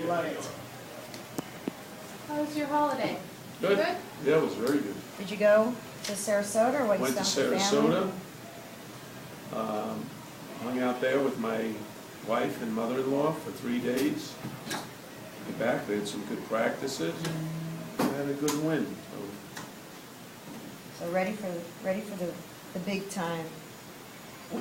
Love it. How was your holiday? Good. Good? Yeah, it was very good. Did you go to Sarasota or what? Went to Sarasota. Hung out there with my wife and mother-in-law for 3 days. Came back, they had some good practices. And had a good win. So ready for the big time.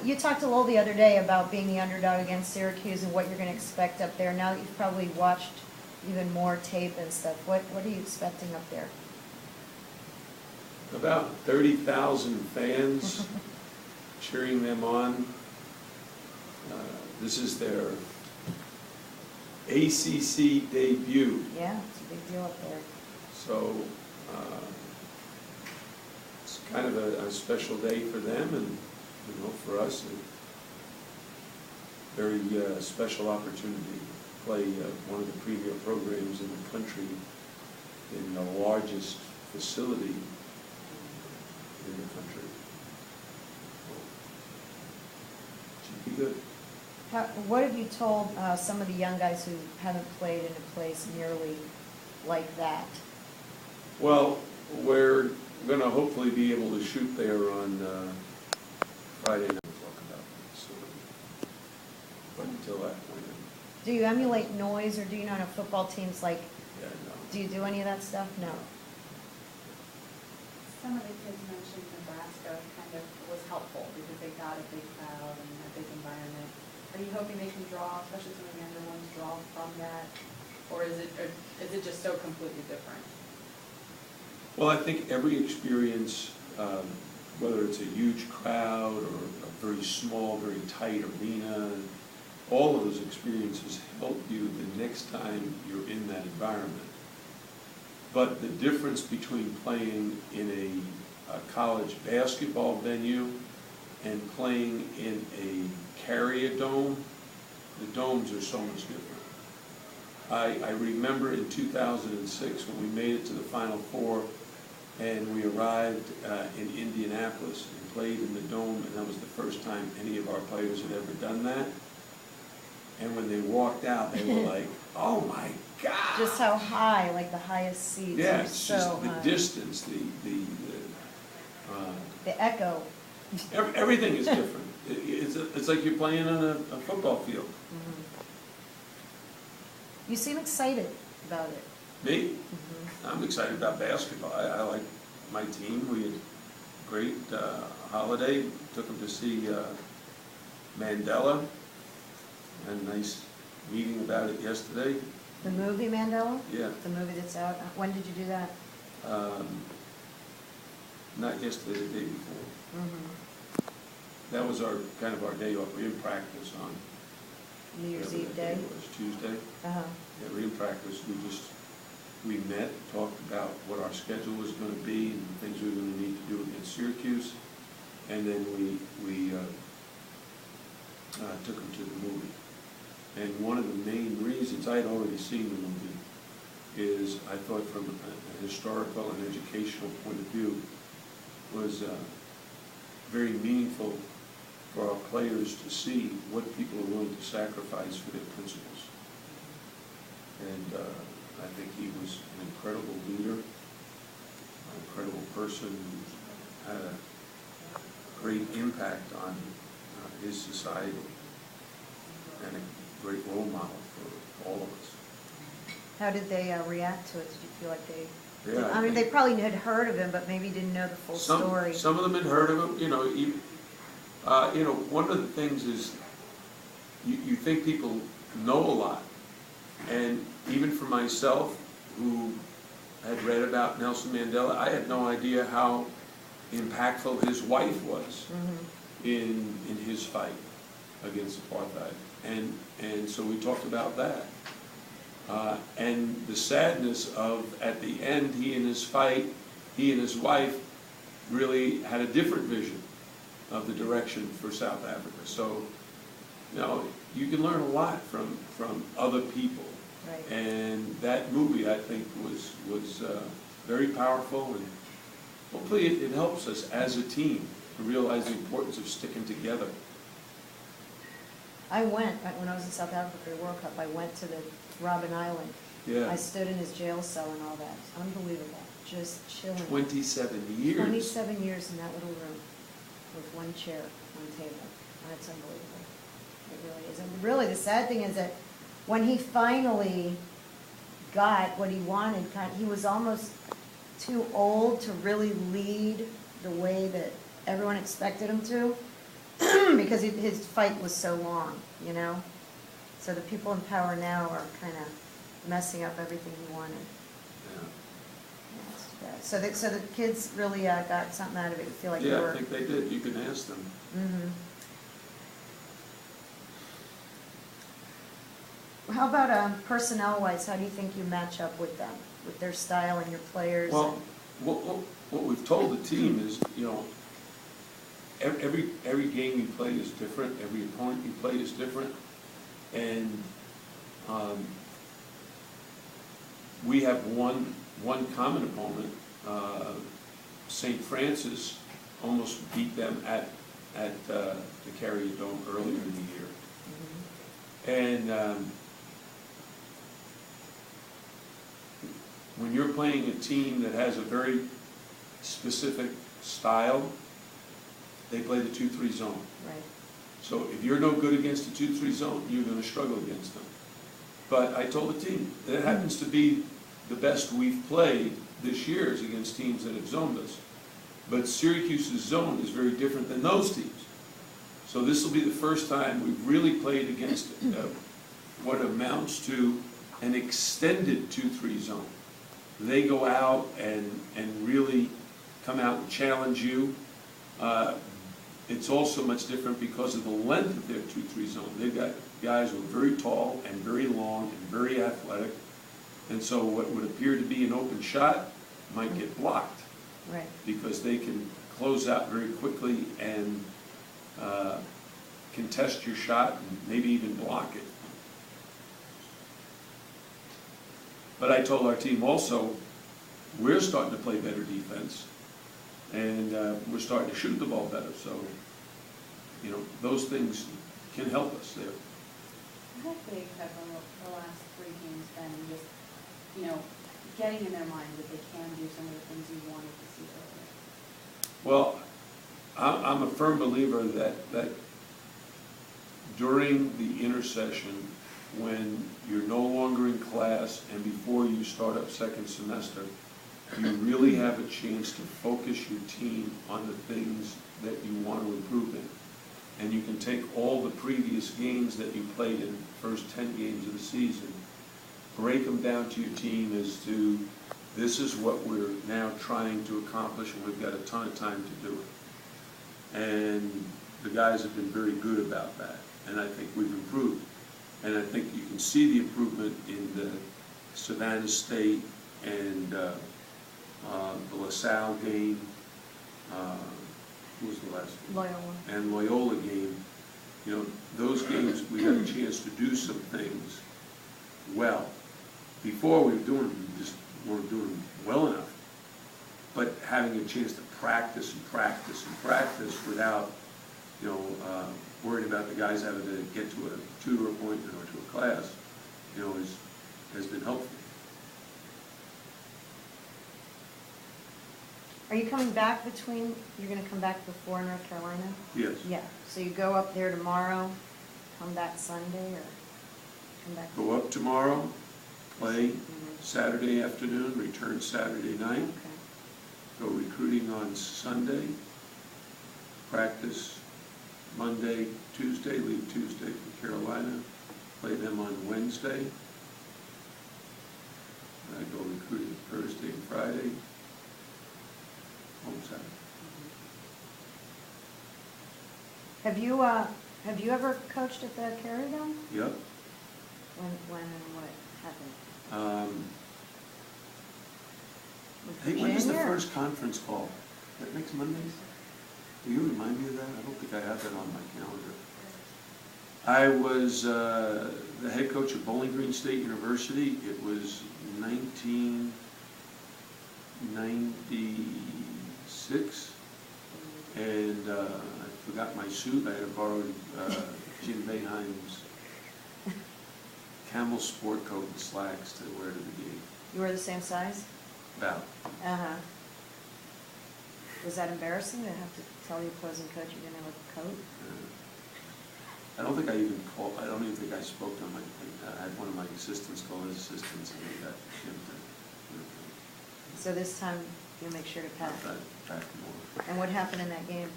You talked a little the other day about being the underdog against Syracuse and what you're going to expect up there. Now that you've probably watched even more tape and stuff, what are you expecting up there? About 30,000 fans cheering them on. This is their ACC debut. Yeah, it's a big deal up there. So it's kind of a special day for them, and for us, a very special opportunity to play one of the premier programs in the country in the largest facility in the country. Should be good. What have you told some of the young guys who haven't played in a place nearly like that? Well, we're going to hopefully be able to shoot there on Friday night. Talk about the facility, but until that point, Do you emulate noise, or do you know how football teams like? yeah, no. Do you do any of that stuff? No. Some of the kids mentioned Nebraska kind of was helpful because they got a big crowd and a big environment. Are you hoping they can draw, especially some of the younger ones, draw from that? Or is it just so completely different? Well, I think every experience, whether it's a huge crowd or a very small, very tight arena, all of those experiences help you the next time you're in that environment. But the difference between playing in a college basketball venue and playing in a carrier dome, the domes are so much different. I remember in 2006 when we made it to the Final Four and we arrived in Indianapolis and played in the dome, and that was the first time any of our players had ever done that. And when they walked out, they were like, "Oh my God!" Just how high, like the highest seats. Yeah, are it's so just the high. distance, The echo. everything is different. It's like you're playing on a football field. Mm-hmm. You seem excited about it. Me? Mm-hmm. I'm excited about basketball. I like my team. We had a great holiday. Took them to see Mandela. Had a nice meeting about it yesterday. The movie Mandela? Yeah. The movie that's out. When did you do that? Not yesterday, the day before. Mm-hmm. That was our kind of our day off. We were in practice on New Year's whatever Eve that day? was, Tuesday. Uh-huh. Yeah, we were in practice. We met, talked about what our schedule was going to be and things we were going to need to do against Syracuse, and then we took them to the movie. And one of the main reasons, I had already seen the movie, is I thought from a historical and educational point of view was very meaningful for our players to see what people are willing to sacrifice for their principles. And I think he was an incredible leader, an incredible person who had a great impact on his society and a great role model for all of us. How did they react to it? Did you feel like they... Yeah, I mean, they probably had heard of him, but maybe didn't know the full story. Some of them had heard of him. One of the things is you think people know a lot, and even for myself, who had read about Nelson Mandela, I had no idea how impactful his wife was in his fight against apartheid, and so we talked about that. And the sadness of, at the end, he and his wife really had a different vision of the direction for South Africa. So, you can learn a lot from other people. Right. And that movie, I think, was very powerful, and hopefully it helps us as a team to realize the importance of sticking together. I went, when I was in South Africa for the World Cup, I went to the Robben Island. Yeah. I stood in his jail cell and all that. It's unbelievable, just chilling. 27 years. 27 years in that little room with one chair, one table. That's unbelievable. It really is. And really, the sad thing is that when he finally got what he wanted, he was almost too old to really lead the way that everyone expected him to, because his fight was so long, you know? So the people in power now are kind of messing up everything he wanted. Yeah. Yeah, it's too bad. So the kids really got something out of it. I feel like they Yeah, were. I think they did. You can ask them. Mm-hmm. How about personnel-wise, how do you think you match up with them, with their style and your players? Well, what we've told the team is, you know, every game you play is different, every opponent you play is different, and we have one common opponent. St. Francis almost beat them at the Carrier Dome earlier in the year. Mhm. And when you're playing a team that has a very specific style, they play the 2-3 zone. Right. So if you're no good against the 2-3 zone, you're going to struggle against them. But I told the team, that happens to be the best we've played this year is against teams that have zoned us. But Syracuse's zone is very different than those teams. So this will be the first time we've really played against what amounts to an extended 2-3 zone. They go out and really come out and challenge you. It's also much different because of the length of their 2-3 zone. They've got guys who are very tall and very long and very athletic. And so what would appear to be an open shot might get blocked. Right. Because they can close out very quickly and contest your shot and maybe even block it. But I told our team also, we're starting to play better defense, and we're starting to shoot the ball better. So, you know, those things can help us there. How big have the last 3 games been, just, you know, getting in their mind that they can do some of the things you wanted to see earlier? Well, I'm a firm believer that during the intersession, when you're no longer in class and before you start up second semester, you really have a chance to focus your team on the things that you want to improve in. And you can take all the previous games that you played in the first 10 games of the season, break them down to your team as to, this is what we're now trying to accomplish, and we've got a ton of time to do it. And the guys have been very good about that, and I think we've improved. And I think you can see the improvement in the Savannah State and the LaSalle game. Who was the last one? Loyola. And Loyola game. You know, those games we got a chance to do some things well. Before we were doing them, we just weren't doing them well enough. But having a chance to practice and practice and practice without, you know, worrying about the guys having to get to a tutor appointment or to a class, you know, has been helpful. Are you coming back you're going to come back before North Carolina? Yes. Yeah. So you go up there tomorrow, come back Sunday, or come back? Go up tomorrow, play Mhm. Saturday afternoon, return Saturday night, Okay. go recruiting on Sunday, practice Monday, Tuesday, leave Tuesday for Carolina, play them on Wednesday. I go recruiting Thursday and Friday, home Saturday. Have you ever coached at the Carrier Dome? Yep. When and what happened? Hey, when is the Virginia? first conference call? That next Monday? Will you remind me of that? I don't think I have that on my calendar. I was the head coach of Bowling Green State University. It was 1996, and I forgot my suit. I had a borrowed Jim Boeheim's camel sport coat and slacks to wear to the game. You were the same size? About. Uh-huh. Was that embarrassing to have to tell your opposing coach you didn't have a coat? I don't even think I spoke to him. I had one of my assistants call his assistants and they got him to, So this time, you'll make sure to pack. back more. And what happened in that game?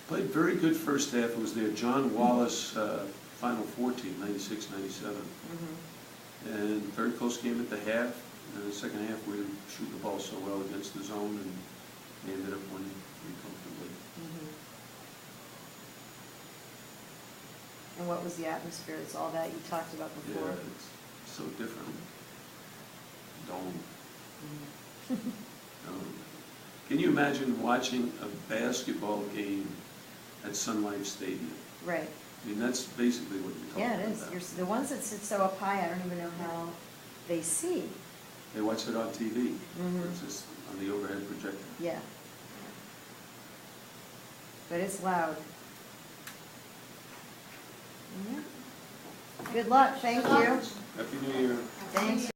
Played very good first half. It was their John Wallace Final Four team, 96, 97. Mm-hmm. And very close game at the half. And in the second half, we didn't shoot the ball so well against the zone, and they ended up winning pretty comfortably. Mm-hmm. And what was the atmosphere? It's all that you talked about before. Yeah, it's so different. Dome. Mm-hmm. Can you imagine watching a basketball game at Sun Life Stadium? Right. I mean, that's basically what you're talking about. Yeah, it is. The ones that sit so up high, I don't even know how they see. They watch it on TV. Mhm. It's just on the overhead projector. Yeah. But it's loud. Yeah. Good luck, thank you. Happy New Year. Thanks.